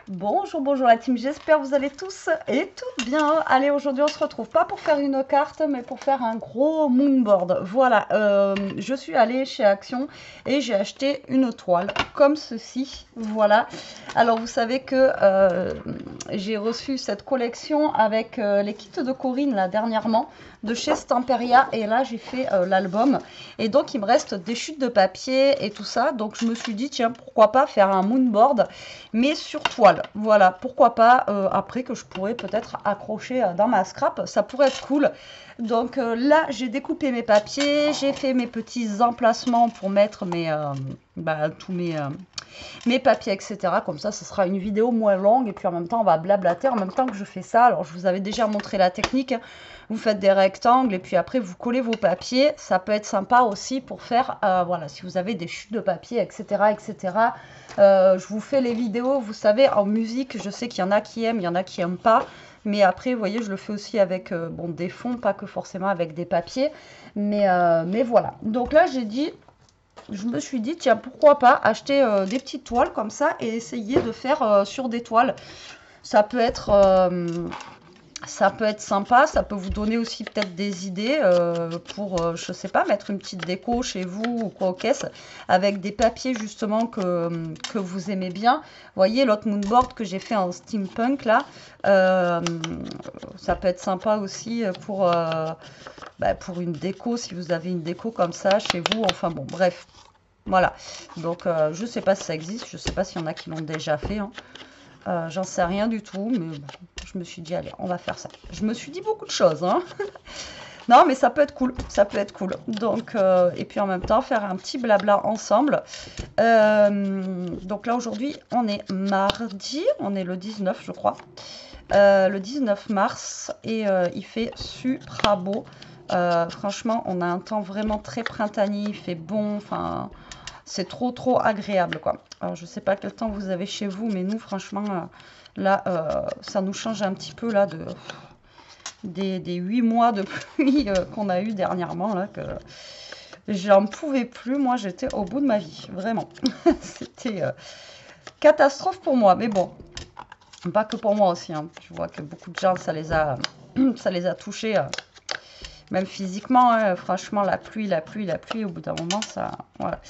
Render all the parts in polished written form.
Bonjour, bonjour la team, j'espère que vous allez tous et toutes bien. Allez, aujourd'hui on se retrouve pas pour faire une carte, mais pour faire un gros moonboard. Voilà, je suis allée chez Action et j'ai acheté une toile comme ceci. Voilà, alors vous savez que j'ai reçu cette collection avec les kits de Corinne là dernièrement de chez Stamperia et là j'ai fait l'album et donc il me reste des chutes de papier et tout ça, donc je me suis dit tiens pourquoi pas faire un moonboard mais sur toile. Voilà, pourquoi pas après que je pourrais peut-être accrocher dans ma scrap, ça pourrait être cool. Donc là, j'ai découpé mes papiers, j'ai fait mes petits emplacements pour mettre tous mes papiers, etc. Comme ça, ce sera une vidéo moins longue et puis en même temps, on va blablater en même temps que je fais ça. Alors, je vous avais déjà montré la technique. Vous faites des rectangles et puis après, vous collez vos papiers. Ça peut être sympa aussi pour faire, voilà, si vous avez des chutes de papier, etc., etc. Je vous fais les vidéos, vous savez, en musique. Je sais qu'il y en a qui aiment, il y en a qui n'aiment pas. Mais après, vous voyez, je le fais aussi avec bon, des fonds, pas que forcément avec des papiers. Mais voilà. Donc là, je me suis dit, tiens, pourquoi pas acheter des petites toiles comme ça et essayer de faire sur des toiles. Ça peut être, ça peut être sympa, ça peut vous donner aussi peut-être des idées pour, je sais pas, mettre une petite déco chez vous ou quoi aux caisses avec des papiers justement que vous aimez bien. Vous voyez, l'autre moonboard que j'ai fait en steampunk là, euh, ça peut être sympa aussi pour une déco, si vous avez une déco comme ça chez vous. Enfin bon, bref. Voilà, donc je sais pas si ça existe, je sais pas s'il y en a qui l'ont déjà fait, hein. J'en sais rien du tout, mais bon, je me suis dit, allez, on va faire ça. Je me suis dit beaucoup de choses, hein. Non, mais ça peut être cool, ça peut être cool. Donc, et puis en même temps, faire un petit blabla ensemble. Donc là, aujourd'hui, on est mardi, on est le 19, je crois. Le 19 mars, et il fait super beau. Franchement, on a un temps vraiment très printanier, il fait bon, enfin... C'est trop, trop agréable, quoi. Alors, je sais pas quel temps vous avez chez vous, mais nous, franchement, là, ça nous change un petit peu, là, des 8 mois de pluie qu'on a eu dernièrement, là, que j'en pouvais plus. Moi, j'étais au bout de ma vie, vraiment. C'était catastrophe pour moi, mais bon, pas que pour moi aussi, hein. Je vois que beaucoup de gens, ça les a touchés. Même physiquement, hein, franchement, la pluie, au bout d'un moment, ça... Voilà.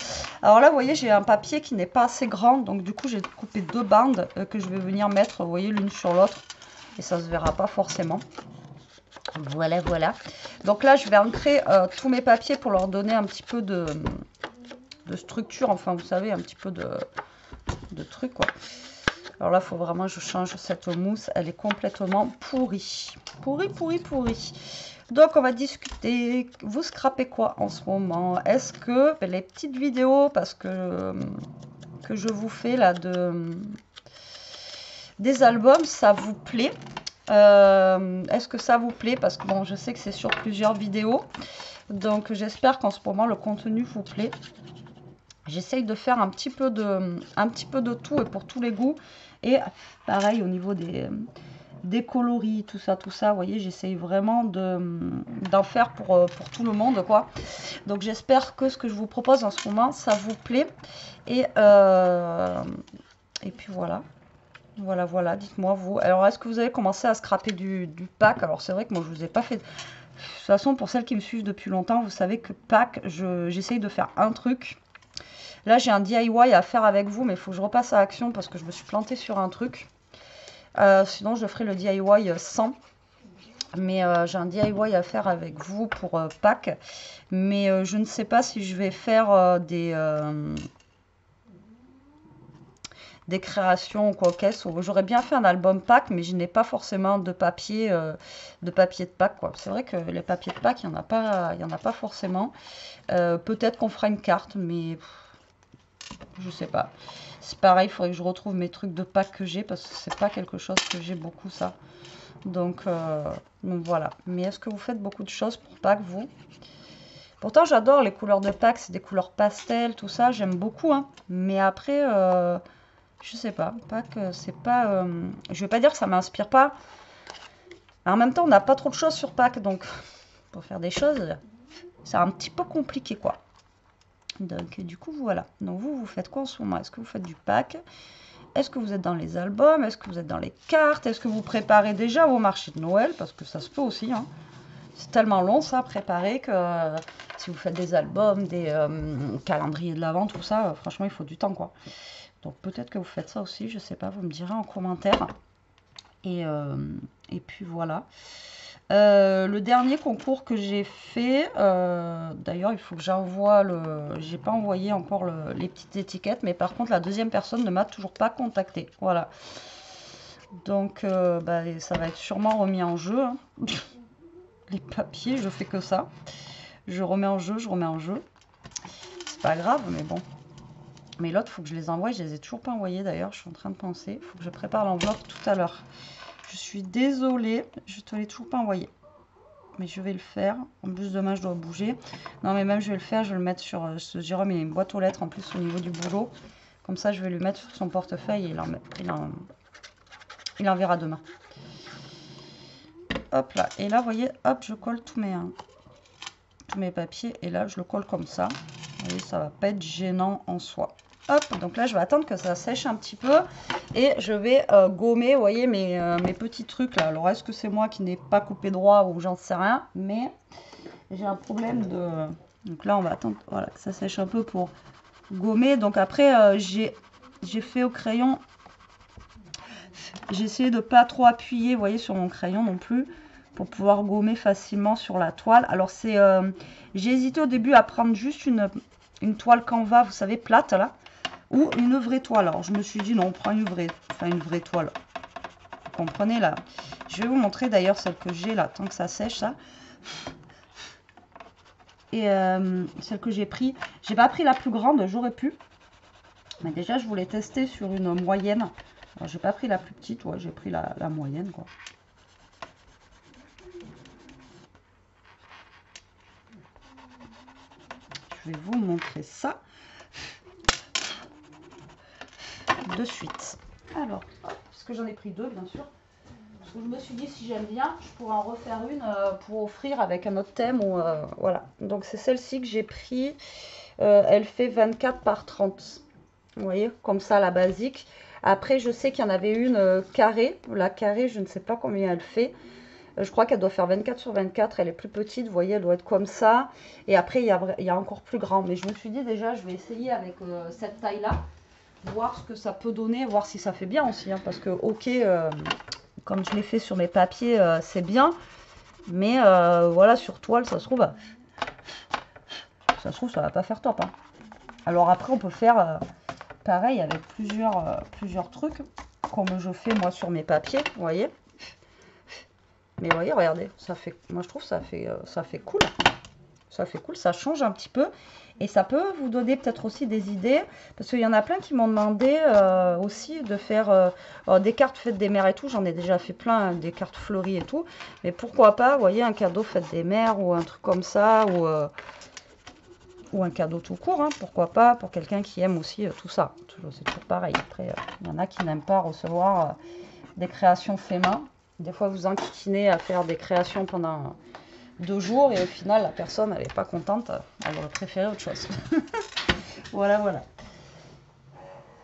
Alors là, vous voyez, j'ai un papier qui n'est pas assez grand, donc du coup, j'ai coupé deux bandes que je vais venir mettre, vous voyez, l'une sur l'autre, et ça se verra pas forcément. Voilà, voilà. Donc là, je vais ancrer tous mes papiers pour leur donner un petit peu de structure, enfin, vous savez, un petit peu de truc, quoi. Alors là, il faut vraiment que je change cette mousse, elle est complètement pourrie. Pourrie, pourrie, pourrie. Donc, on va discuter. Vous scrapez quoi en ce moment? Est-ce que les petites vidéos, parce que je vous fais là des albums, ça vous plaît? Est-ce que ça vous plaît? Parce que bon, je sais que c'est sur plusieurs vidéos. Donc, j'espère qu'en ce moment, le contenu vous plaît. J'essaye de faire un petit peu de tout et pour tous les goûts. Et pareil, au niveau des coloris, tout ça, vous voyez, j'essaye vraiment d'en faire pour tout le monde, quoi. Donc j'espère que ce que je vous propose en ce moment, ça vous plaît. Et, et puis voilà. Voilà, voilà, dites-moi vous. Alors, est-ce que vous avez commencé à scraper du pack? Alors, c'est vrai que moi, je vous ai pas fait... De toute façon, pour celles qui me suivent depuis longtemps, vous savez que pack, j'essaye de faire un truc. Là, j'ai un DIY à faire avec vous, mais il faut que je repasse à Action parce que je me suis plantée sur un truc. Sinon, je ferai le DIY sans. Mais j'ai un DIY à faire avec vous pour Pâques. Mais je ne sais pas si je vais faire des créations ou quoi qu'est-ce. J'aurais bien fait un album Pâques, mais je n'ai pas forcément de papier de Pâques, quoi. C'est vrai que les papiers de Pâques, il n'y en a pas, il y en a pas forcément. Peut-être qu'on fera une carte, mais je sais pas. C'est pareil, il faudrait que je retrouve mes trucs de Pâques que j'ai, parce que c'est pas quelque chose que j'ai beaucoup, ça. Donc voilà. Mais est-ce que vous faites beaucoup de choses pour Pâques, vous? Pourtant, j'adore les couleurs de Pâques, c'est des couleurs pastel, tout ça, j'aime beaucoup, hein. Mais après, je sais pas, Pâques, c'est pas... je vais pas dire que ça m'inspire pas. En même temps, on n'a pas trop de choses sur Pâques, donc pour faire des choses, c'est un petit peu compliqué, quoi. Donc, du coup, voilà. Donc, vous faites quoi en ce moment? Est-ce que vous faites du Pâques? est-ce que vous êtes dans les albums? Est-ce que vous êtes dans les cartes? Est-ce que vous préparez déjà vos marchés de Noël? Parce que ça se peut aussi, hein. C'est tellement long ça, à préparer, que si vous faites des albums, des calendriers de l'Avent, tout ça, franchement, il faut du temps, quoi. Donc peut-être que vous faites ça aussi, je sais pas, vous me direz en commentaire. Et puis voilà. Le dernier concours que j'ai fait, d'ailleurs il faut que j'envoie j'ai pas envoyé encore les petites étiquettes, mais par contre la deuxième personne ne m'a toujours pas contacté. Voilà. Donc ça va être sûrement remis en jeu, hein. Les papiers, je fais que ça. Je remets en jeu, je remets en jeu. C'est pas grave, mais bon. Mais l'autre, il faut que je les envoie. Je les ai toujours pas envoyés d'ailleurs. Je suis en train de penser. Il faut que je prépare l'enveloppe tout à l'heure. Je suis désolée. Je te l'ai toujours pas envoyé. Mais je vais le faire. En plus, demain, je dois bouger. Non, mais même, je vais le faire. Je vais le mettre sur... Jérôme, il a une boîte aux lettres en plus au niveau du boulot. Comme ça, je vais le mettre sur son portefeuille et il enverra demain. Hop là, et là vous voyez, hop, je colle tous mes papiers, et là je le colle comme ça. Vous voyez, ça va pas être gênant en soi. Hop, donc là je vais attendre que ça sèche un petit peu, et je vais gommer, vous voyez, mes petits trucs là. Alors est-ce que c'est moi qui n'ai pas coupé droit, ou j'en sais rien, mais j'ai un problème de... Donc là on va attendre, voilà, que ça sèche un peu pour gommer. Donc après j'ai fait au crayon, j'ai essayé de pas trop appuyer, vous voyez, sur mon crayon non plus, pour pouvoir gommer facilement sur la toile. Alors c'est, j'ai hésité au début à prendre juste une toile Canva, vous savez, plate là, ou une vraie toile. Alors je me suis dit non, on prend une vraie toile. Vous comprenez là. Je vais vous montrer d'ailleurs celle que j'ai là, tant que ça sèche ça. Et celle que j'ai pris, j'ai pas pris la plus grande, j'aurais pu. Mais déjà je voulais tester sur une moyenne. Alors j'ai pas pris la plus petite, ouais, j'ai pris la moyenne quoi. Je vais vous montrer ça de suite. Alors, parce que j'en ai pris deux bien sûr. Parce que je me suis dit si j'aime bien, je pourrais en refaire une pour offrir avec un autre thème. Ou, voilà. Donc c'est celle-ci que j'ai pris. Elle fait 24 par 30. Vous voyez, comme ça la basique. Après je sais qu'il y en avait une carrée. La carrée, je ne sais pas combien elle fait. Je crois qu'elle doit faire 24 sur 24, elle est plus petite, vous voyez, elle doit être comme ça. Et après, il y a encore plus grand. Mais je me suis dit déjà, je vais essayer avec cette taille-là, voir ce que ça peut donner, voir si ça fait bien aussi. Hein, parce que, ok, comme je l'ai fait sur mes papiers, c'est bien. Mais voilà, sur toile, ça se trouve, ça va pas faire top. Hein. Alors après, on peut faire pareil avec plusieurs trucs, comme je fais moi sur mes papiers, vous voyez. Mais vous voyez, regardez, ça fait, moi je trouve ça fait cool. Ça fait cool, ça change un petit peu. Et ça peut vous donner peut-être aussi des idées. Parce qu'il y en a plein qui m'ont demandé aussi de faire des cartes fêtes des mères et tout. J'en ai déjà fait plein, hein, des cartes fleuries et tout. Mais pourquoi pas, vous voyez, un cadeau fête des mères ou un truc comme ça. Ou un cadeau tout court, hein, pourquoi pas, pour quelqu'un qui aime aussi tout ça. C'est toujours pareil. Après, il y en a qui n'aiment pas recevoir des créations fait main. Des fois, vous enquiquinez à faire des créations pendant 2 jours et au final, la personne, elle n'est pas contente. Elle aurait préféré autre chose. Voilà, voilà.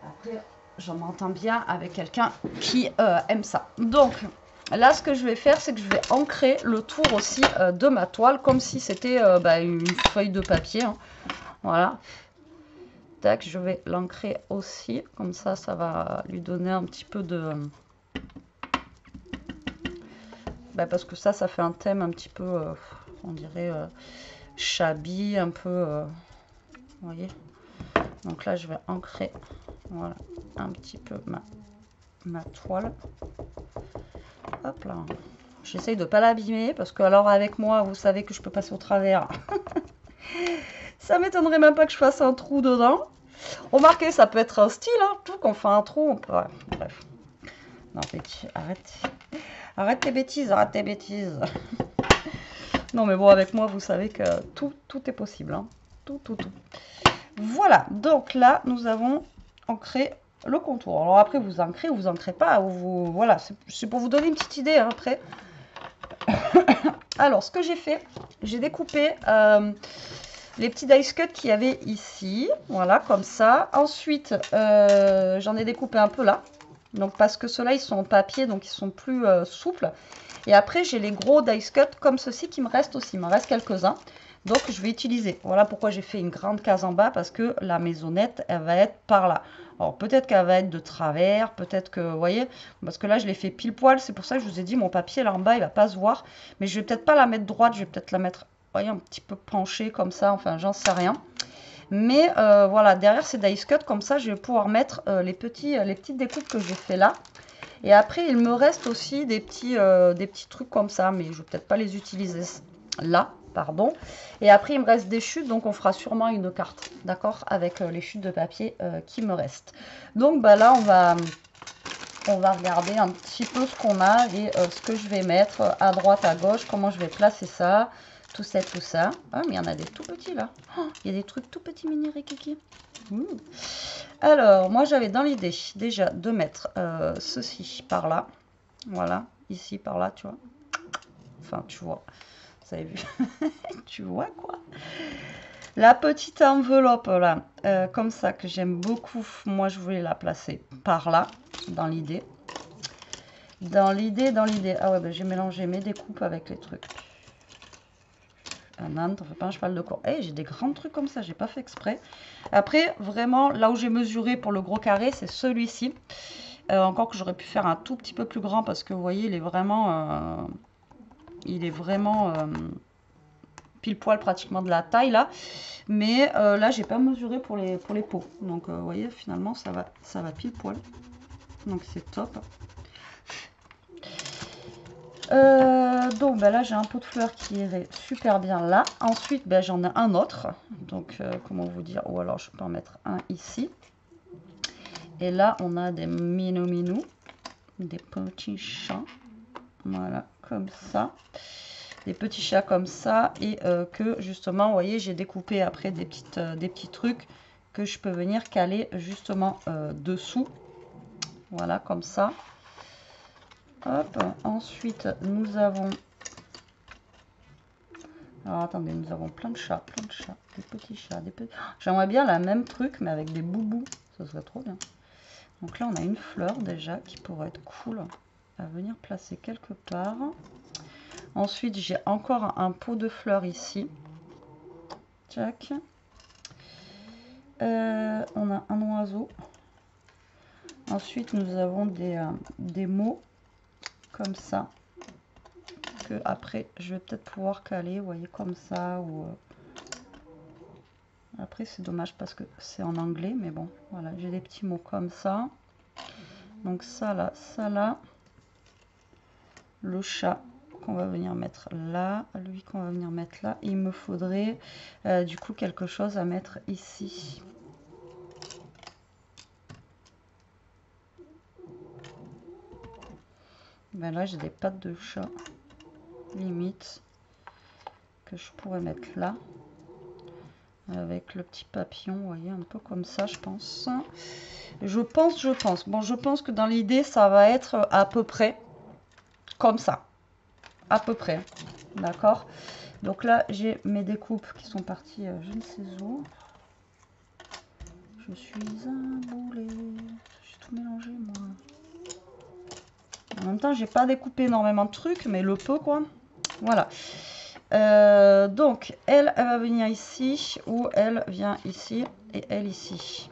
Après, j'en entends bien avec quelqu'un qui aime ça. Donc, là, ce que je vais faire, c'est que je vais ancrer le tour aussi de ma toile, comme si c'était une feuille de papier. Hein. Voilà. Tac, je vais l'ancrer aussi. Comme ça, ça va lui donner un petit peu de... parce que ça fait un thème un petit peu, on dirait, shabby, un peu, vous voyez. Donc là, je vais ancrer, voilà, un petit peu ma toile. Hop là. J'essaye de ne pas l'abîmer, parce que alors avec moi, vous savez que je peux passer au travers. Ça m'étonnerait même pas que je fasse un trou dedans. Remarquez, ça peut être un style, hein, tout qu'on fait un trou, on peut... Ouais, bref. Non, Betty, arrête. Arrête tes bêtises, arrête tes bêtises. Non, mais bon, avec moi, vous savez que tout est possible. Hein. Tout. Voilà, donc là, nous avons ancré le contour. Alors après, vous ancrez ou vous ancrez pas. Ou voilà, c'est pour vous donner une petite idée, hein, après. Alors, ce que j'ai fait, j'ai découpé les petits dice cut qu'il y avait ici. Voilà, comme ça. Ensuite, j'en ai découpé un peu là. Donc, parce que ceux-là, ils sont en papier, donc ils sont plus souples. Et après, j'ai les gros dice cut comme ceci qui me restent aussi. Il me reste quelques-uns. Donc, je vais utiliser. Voilà pourquoi j'ai fait une grande case en bas, parce que la maisonnette, elle va être par là. Alors, peut-être qu'elle va être de travers, peut-être que, vous voyez, parce que là, je l'ai fait pile poil. C'est pour ça que je vous ai dit, mon papier, là en bas, il va pas se voir. Mais je vais peut-être pas la mettre droite, je vais peut-être la mettre, vous voyez, un petit peu penchée comme ça. Enfin, j'en sais rien. Mais voilà, derrière ces dice cut, comme ça, je vais pouvoir mettre les petites découpes que j'ai fait là. Et après, il me reste aussi des petits trucs comme ça, mais je ne vais peut-être pas les utiliser là, pardon. Et après, il me reste des chutes, donc on fera sûrement une carte, d'accord, avec les chutes de papier qui me restent. Donc bah, là, on va regarder un petit peu ce qu'on a et ce que je vais mettre à droite, à gauche, comment je vais placer ça, tout ça, tout ça. Ah, mais il y en a des tout petits là. Oh, il y a des trucs tout petits mini rikiki. Alors, moi j'avais dans l'idée déjà de mettre ceci par là. Voilà, ici par là, tu vois. Enfin, tu vois. Vous avez vu. Tu vois quoi. La petite enveloppe là, comme ça, que j'aime beaucoup. Moi, je voulais la placer par là, dans l'idée. Dans l'idée. Ah ouais, ben, j'ai mélangé mes découpes avec les trucs. Un âne, t'en fais pas un cheval de course. Hey, j'ai des grands trucs comme ça, j'ai pas fait exprès. Après, vraiment, là où j'ai mesuré pour le gros carré, c'est celui-ci. Encore que j'aurais pu faire un tout petit peu plus grand parce que vous voyez, il est vraiment pile poil pratiquement de la taille là. Mais là, j'ai pas mesuré pour les pots. Donc, vous voyez, finalement, ça va pile poil. Donc, c'est top. Donc ben là j'ai un pot de fleurs qui irait super bien là. Ensuite ben, j'en ai un autre. Donc comment vous dire, ou alors je peux en mettre un ici. Et là on a des minous, des petits chats. Voilà, comme ça. Des petits chats comme ça. Et que justement, vous voyez, j'ai découpé après des petits trucs que je peux venir caler justement dessous. Voilà, comme ça. Hop, ensuite nous avons... Alors attendez, nous avons plein de chats, des petits chats, des petits... J'aimerais bien la même truc, mais avec des boubous, ça serait trop bien. Donc là, on a une fleur déjà qui pourrait être cool à venir placer quelque part. Ensuite, j'ai encore un pot de fleurs ici. Tac. On a un oiseau. Ensuite, nous avons des mots comme ça. Que après, je vais peut-être pouvoir caler, vous voyez, comme ça. Ou après, c'est dommage parce que c'est en anglais, mais bon, voilà, j'ai des petits mots comme ça. Donc ça là. Le chat qu'on va venir mettre là, lui qu'on va venir mettre là. Il me faudrait du coup quelque chose à mettre ici. Ben là j'ai des pattes de chat limite que je pourrais mettre là avec le petit papillon, vous voyez, un peu comme ça, je pense. Je pense. Bon, je pense que dans l'idée ça va être à peu près comme ça, à peu près, d'accord. Donc là j'ai mes découpes qui sont parties je ne sais où. Je suis un boulet. J'ai tout mélangé moi. En même temps j'ai pas découpé énormément de trucs, mais le peu quoi. Voilà. Donc elle va venir ici, ou elle vient ici, et elle ici.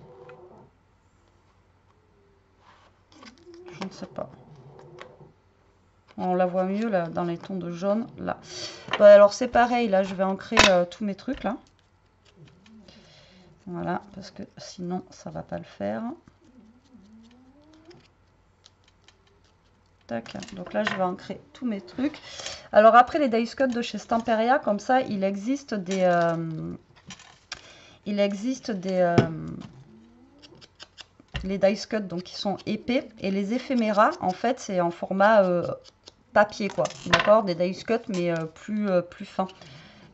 Je ne sais pas. On la voit mieux là dans les tons de jaune là. Bon, alors c'est pareil, là je vais ancrer tous mes trucs là. Voilà, parce que sinon ça va pas le faire. Tac. Donc là je vais ancrer tous mes trucs. Alors après les dice cut de chez Stamperia, comme ça il existe des les dice cut donc qui sont épais, et les éphéméras en fait c'est en format papier quoi, d'accord, des dice cut mais plus fins.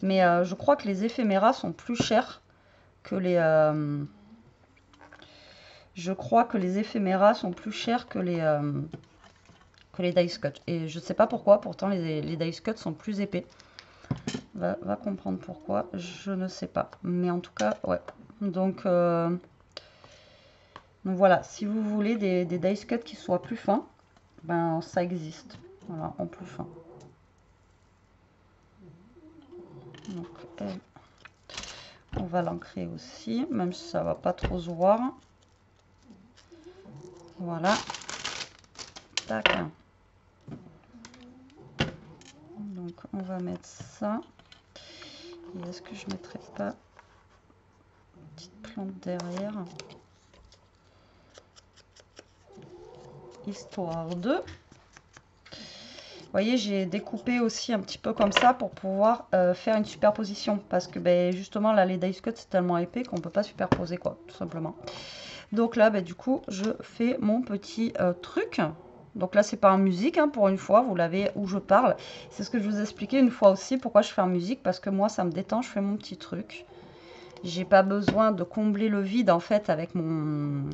Mais je crois que les éphéméras sont plus chers que les dice cut, et je sais pas pourquoi, pourtant les dice cut sont plus épais. va comprendre pourquoi, je ne sais pas. Mais en tout cas, ouais. Donc voilà, si vous voulez des dice cuts qui soient plus fins, ben ça existe. Voilà, en plus fin. Donc on va l'ancrer aussi, même si ça va pas trop se voir. Voilà. Tac. Donc on va mettre ça. Et est-ce que je mettrai pas une petite plante derrière, histoire de... Vous voyez, j'ai découpé aussi un petit peu comme ça pour pouvoir faire une superposition. Parce que ben, justement, là, les dice cuts, c'est tellement épais qu'on ne peut pas superposer, quoi, tout simplement. Donc là, ben, du coup, je fais mon petit truc. Donc là, c'est pas en musique, hein, pour une fois, vous l'avez où je parle. C'est ce que je vous expliquais une fois aussi, pourquoi je fais en musique. Parce que moi, ça me détend, je fais mon petit truc. J'ai pas besoin de combler le vide, en fait, avec mon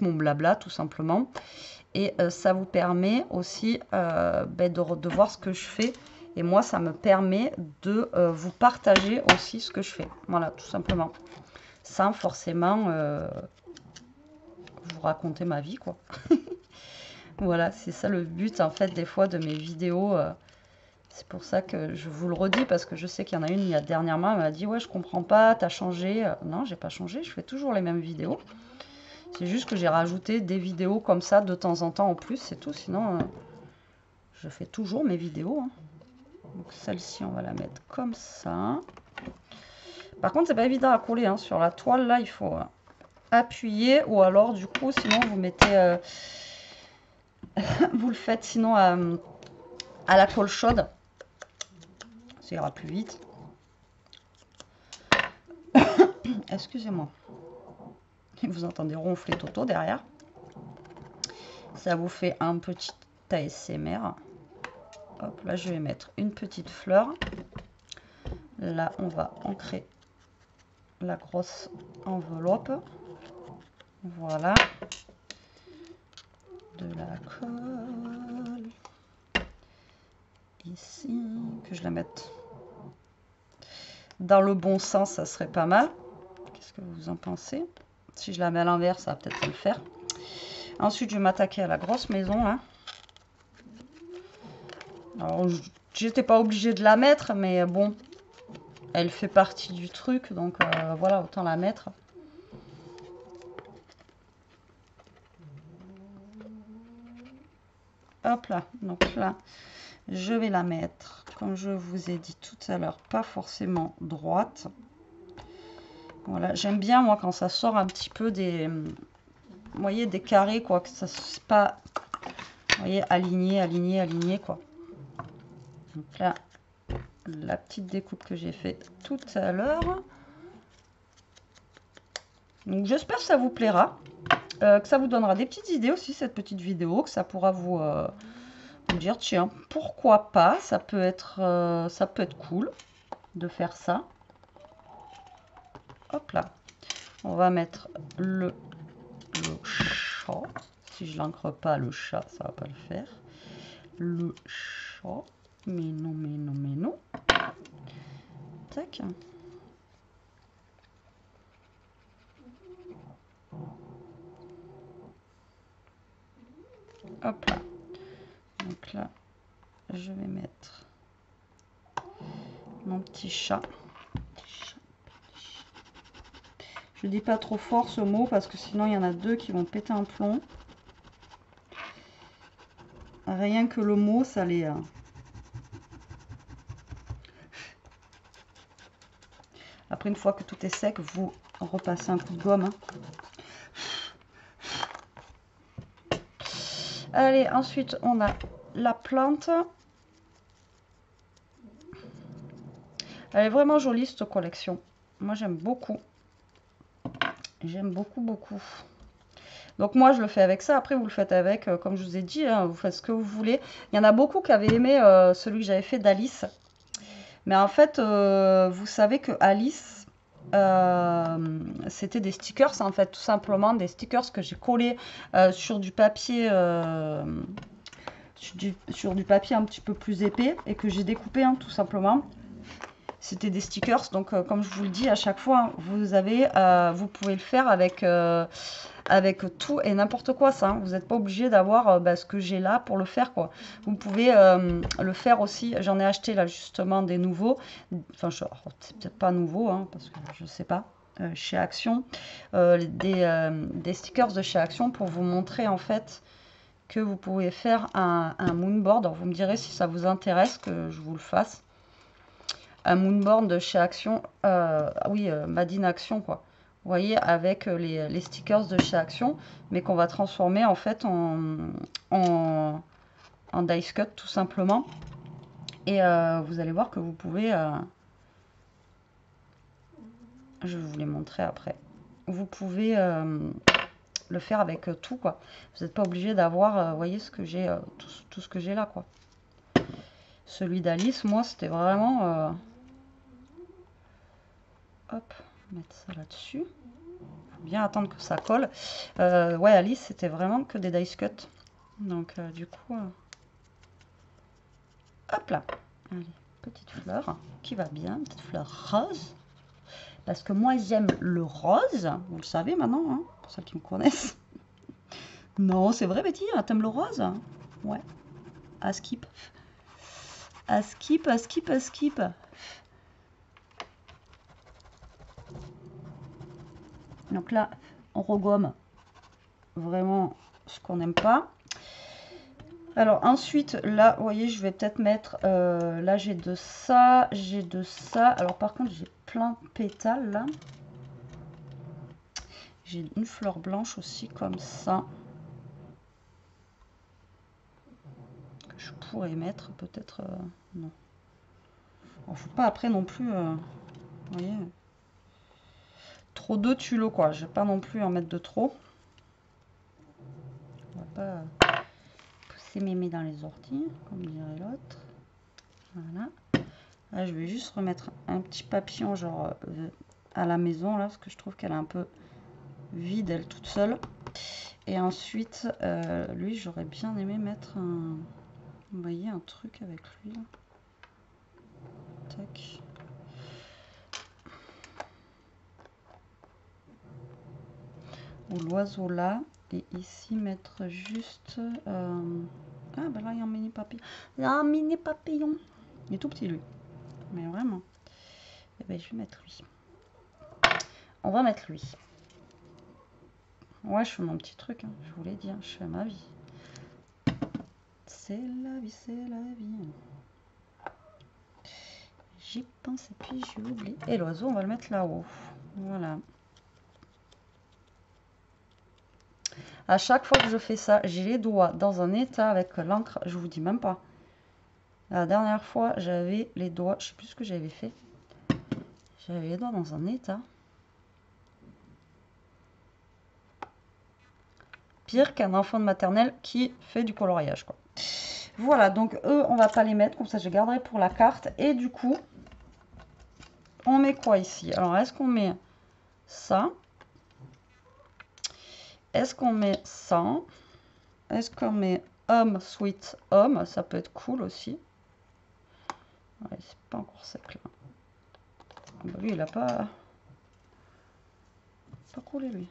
blabla, tout simplement. Et ça vous permet aussi de voir ce que je fais. Et moi, ça me permet de vous partager aussi ce que je fais. Voilà, tout simplement. Sans forcément vous raconter ma vie, quoi. Voilà, c'est ça le but, en fait, des fois, de mes vidéos. C'est pour ça que je vous le redis, parce que je sais qu'il y en a une, il y a dernièrement, elle m'a dit « Ouais, je comprends pas, t'as changé. » Non, j'ai pas changé, je fais toujours les mêmes vidéos. C'est juste que j'ai rajouté des vidéos comme ça de temps en temps en plus, c'est tout. Sinon, je fais toujours mes vidéos. Hein. Donc celle-ci, on va la mettre comme ça. Par contre, c'est pas évident à coller. Hein. Sur la toile, là, il faut appuyer. Ou alors, du coup, sinon, vous mettez... vous le faites sinon à la colle chaude. Ça ira plus vite. Excusez-moi. Vous entendez ronfler Toto derrière. Ça vous fait un petit ASMR. Hop, là, je vais mettre une petite fleur. Là, on va ancrer la grosse enveloppe. Voilà. De la colle. Ici. Que je la mette dans le bon sens, ça serait pas mal. Qu'est-ce que vous en pensez? Si je la mets à l'envers, ça va peut-être le faire. Ensuite, je vais m'attaquer à la grosse maison, là. Alors, j'étais pas obligée de la mettre, mais bon, elle fait partie du truc, donc voilà, autant la mettre. Hop là, donc là, je vais la mettre, comme je vous ai dit tout à l'heure, pas forcément droite. Voilà, j'aime bien, moi, quand ça sort un petit peu des... Vous voyez, des carrés, quoi, que ça c'est pas... Vous voyez, aligné, aligné, aligné, quoi. Donc là, la petite découpe que j'ai fait tout à l'heure. Donc j'espère que ça vous plaira, que ça vous donnera des petites idées aussi, cette petite vidéo, que ça pourra vous dire, tiens, pourquoi pas, ça peut être cool de faire ça. Hop là, on va mettre le chat. Si je l'encre pas, le chat, ça va pas le faire. Le chat, mais non, mais non, mais non. Tac. Hop là. Donc là, je vais mettre mon petit chat. Je dis pas trop fort ce mot parce que sinon il y en a deux qui vont péter un plomb. Rien que le mot, ça les... Après, une fois que tout est sec, vous repassez un coup de gomme. Hein. Allez, ensuite, on a la plante. Elle est vraiment jolie, cette collection. Moi, j'aime beaucoup. J'aime beaucoup, beaucoup. Donc, moi, je le fais avec ça. Après, vous le faites avec, comme je vous ai dit, hein, vous faites ce que vous voulez. Il y en a beaucoup qui avaient aimé celui que j'avais fait d'Alice. Mais en fait, vous savez que Alice, c'était des stickers, en fait, tout simplement. Des stickers que j'ai collés sur du papier... sur du papier un petit peu plus épais et que j'ai découpé, hein, tout simplement. C'était des stickers, donc comme je vous le dis à chaque fois, vous pouvez le faire avec tout et n'importe quoi, ça. Hein. Vous n'êtes pas obligé d'avoir ce que j'ai là pour le faire, quoi. Vous pouvez le faire aussi. J'en ai acheté là justement des nouveaux. Enfin, c'est peut-être pas nouveau, hein, parce que je sais pas. Chez Action, des stickers de chez Action pour vous montrer en fait que vous pouvez faire un moonboard. Alors, vous me direz si ça vous intéresse que je vous le fasse. Un moonboard de chez Action, Made in Action, quoi. Vous voyez, avec les stickers de chez Action, mais qu'on va transformer en fait en dice cut tout simplement. Et vous allez voir que vous pouvez... je vais vous les montrer après. Vous pouvez le faire avec tout, quoi. Vous n'êtes pas obligé d'avoir, vous voyez, ce que j'ai, tout ce que j'ai là, quoi. Celui d'Alice, moi, c'était vraiment... hop, mettre ça là-dessus. Faut bien attendre que ça colle. Ouais, Alice, c'était vraiment que des dice cut. Donc, du coup... hop là. Allez, petite fleur qui va bien. Petite fleur rose. Parce que moi, j'aime le rose. Vous le savez maintenant, hein, pour ceux qui me connaissent. Non, c'est vrai, Betty, t'aimes le rose? Ouais. À skip. À skip, à skip, à skip. Donc là, on regomme vraiment ce qu'on n'aime pas. Alors ensuite, là, vous voyez, je vais peut-être mettre... là, j'ai de ça, j'ai de ça. Alors par contre, j'ai plein de pétales, là. J'ai une fleur blanche aussi, comme ça. Que je pourrais mettre, peut-être... non. Il ne faut pas après non plus... vous voyez, trop de tuiles, quoi. Je vais pas non plus en mettre de trop. On va pas pousser mémé dans les orties, comme dirait l'autre. Voilà. Là, je vais juste remettre un petit papillon, genre, à la maison, là, parce que je trouve qu'elle est un peu vide, elle, toute seule. Et ensuite, lui, j'aurais bien aimé mettre un... Vous voyez, un truc avec lui, là. Tac. Ou l'oiseau là. Et ici, mettre juste... Ah, ben là, il y a un mini papillon. Il y a un mini papillon. Il est tout petit, lui. Mais vraiment. Et ben, je vais mettre lui. On va mettre lui. Ouais, je fais mon petit truc. Hein. Je vous l'ai dit, hein. Je fais ma vie. C'est la vie, c'est la vie. J'y pense et puis j'ai oublié. Et l'oiseau, on va le mettre là-haut. Voilà. À chaque fois que je fais ça, j'ai les doigts dans un état avec l'encre. Je vous dis même pas. La dernière fois, j'avais les doigts, je sais plus ce que j'avais fait. J'avais les doigts dans un état. Pire qu'un enfant de maternelle qui fait du coloriage, quoi. Voilà, donc eux, on va pas les mettre. Comme ça, je garderai pour la carte. Et du coup, on met quoi ici? Alors, est-ce qu'on met ça? Est-ce qu'on met ça? Est-ce qu'on met Home Sweet Home? Ça peut être cool aussi. Ouais, c'est pas encore sec là. Ah bah lui, il a pas coulé lui.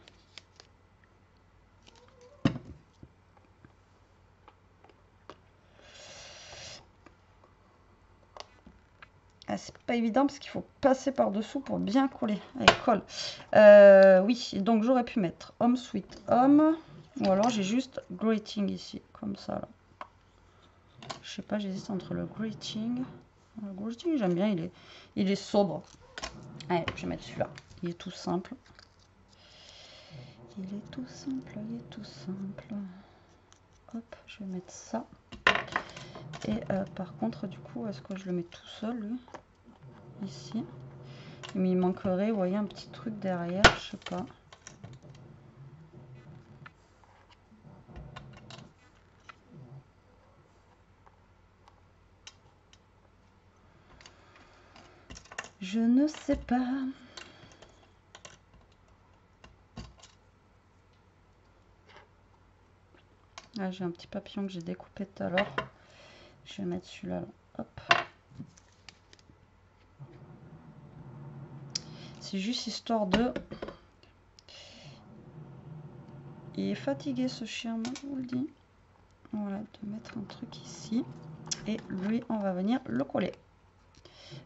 Ah, c'est pas évident parce qu'il faut passer par dessous pour bien coller. Allez, colle. Oui, donc j'aurais pu mettre Home Sweet Home. Ou alors j'ai juste Greeting ici, comme ça là. Je sais pas, j'hésite entre le Greeting. Le Greeting, j'aime bien, il est sobre. Allez, je vais mettre celui-là. Il est tout simple. Il est tout simple, il est tout simple. Hop, je vais mettre ça. Et par contre, du coup, est-ce que je le mets tout seul, lui? Ici. Mais il manquerait, vous voyez, un petit truc derrière, je sais pas. Je ne sais pas. Là, j'ai un petit papillon que j'ai découpé tout à l'heure. Je vais mettre celui-là. Hop. C'est juste histoire de... Il est fatigué ce chien, moi je vous le dis. Voilà, de mettre un truc ici. Et lui, on va venir le coller.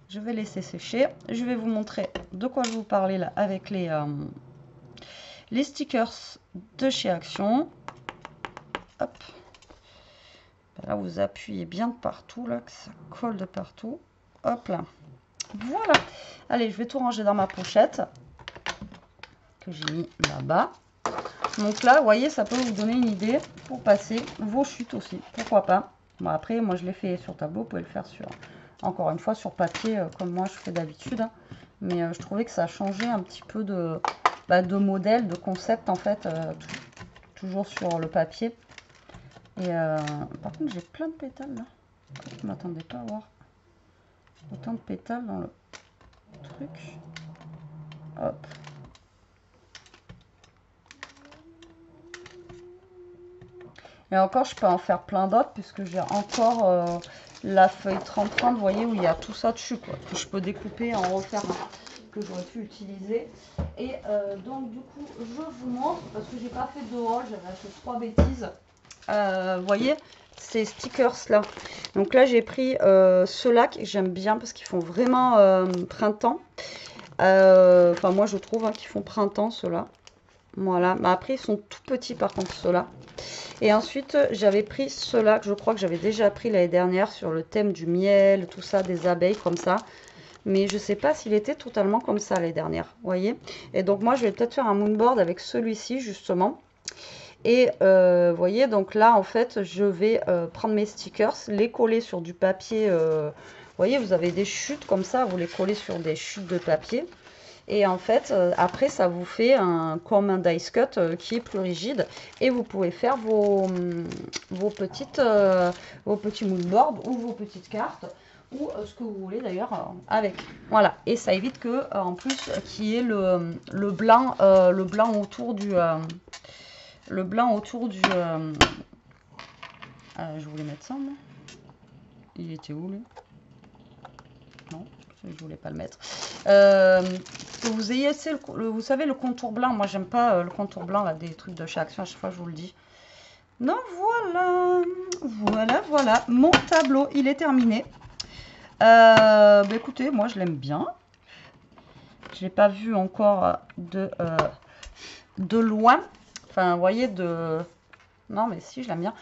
Je vais laisser sécher. Je vais vous montrer de quoi je vous parlais là avec les stickers de chez Action. Hop. Là, vous appuyez bien de partout, là, que ça colle de partout. Hop là. Voilà. Allez, je vais tout ranger dans ma pochette que j'ai mis là-bas. Donc là, vous voyez, ça peut vous donner une idée pour passer vos chutes aussi. Pourquoi pas. Bon, après, moi, je l'ai fait sur tableau. Vous pouvez le faire sur, encore une fois, sur papier, comme moi, je fais d'habitude. Hein. Mais je trouvais que ça changeait un petit peu de modèle, de concept, en fait, toujours sur le papier. Et par contre, j'ai plein de pétales, là. Je ne m'attendais pas à avoir autant de pétales dans le truc. Hop. Et encore, je peux en faire plein d'autres puisque j'ai encore la feuille 30-30, vous voyez, où il y a tout ça dessus, quoi, que je peux découper, en refaire un, que j'aurais pu utiliser. Et donc, du coup, je vous montre, parce que j'ai pas fait de haul, j'avais acheté 3 bêtises. Vous voyez, ces stickers là. Donc là, j'ai pris ceux-là que j'aime bien parce qu'ils font vraiment printemps. Enfin, moi, je trouve qu'ils font printemps, ceux-là. Voilà, mais après, ils sont tout petits par contre, ceux-là. Et ensuite, j'avais pris ceux-là que je crois que j'avais déjà pris l'année dernière sur le thème du miel, tout ça, des abeilles comme ça. Mais je sais pas s'il était totalement comme ça l'année dernière, vous voyez. Et donc moi, je vais peut-être faire un moonboard avec celui-ci, justement. Et vous voyez, donc là, en fait, je vais prendre mes stickers, les coller sur du papier. Vous voyez, vous avez des chutes comme ça, vous les collez sur des chutes de papier. Et en fait, après, ça vous fait comme un dice cut qui est plus rigide. Et vous pouvez faire vos petits moodboards ou vos petites cartes. Ou ce que vous voulez d'ailleurs avec. Voilà. Et ça évite que, en plus, qu'il y ait le blanc autour du... le blanc autour du... je voulais mettre ça, moi. Il était où, lui? Non, je voulais pas le mettre. Que vous ayez, vous savez, le contour blanc. Moi, j'aime pas le contour blanc, là, des trucs de chez Action. À chaque fois, je vous le dis. Donc, voilà. Mon tableau, il est terminé. Écoutez, moi, je l'aime bien. Je l'ai pas vu encore de loin. Enfin, vous voyez, non, mais si, je l'aime bien.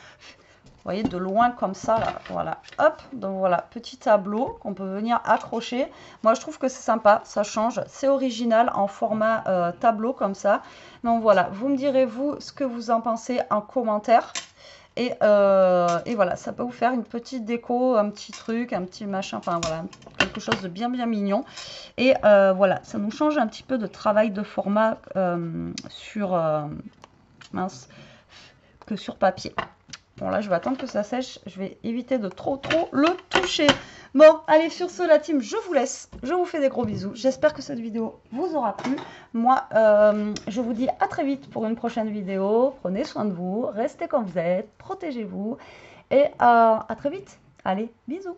Vous voyez, de loin comme ça, là, voilà. Hop, donc voilà, petit tableau qu'on peut venir accrocher. Moi, je trouve que c'est sympa, ça change. C'est original en format tableau comme ça. Donc voilà, vous me direz, vous, ce que vous en pensez en commentaire. Et voilà, ça peut vous faire une petite déco, un petit truc, un petit machin, enfin voilà, quelque chose de bien mignon. Et voilà, ça nous change un petit peu de travail de format sur que sur papier. Bon, là, je vais attendre que ça sèche. Je vais éviter de trop le toucher. Bon, allez, sur ce, la team, je vous laisse. Je vous fais des gros bisous. J'espère que cette vidéo vous aura plu. Moi, je vous dis à très vite pour une prochaine vidéo. Prenez soin de vous. Restez comme vous êtes. Protégez-vous. Et à très vite. Allez, bisous.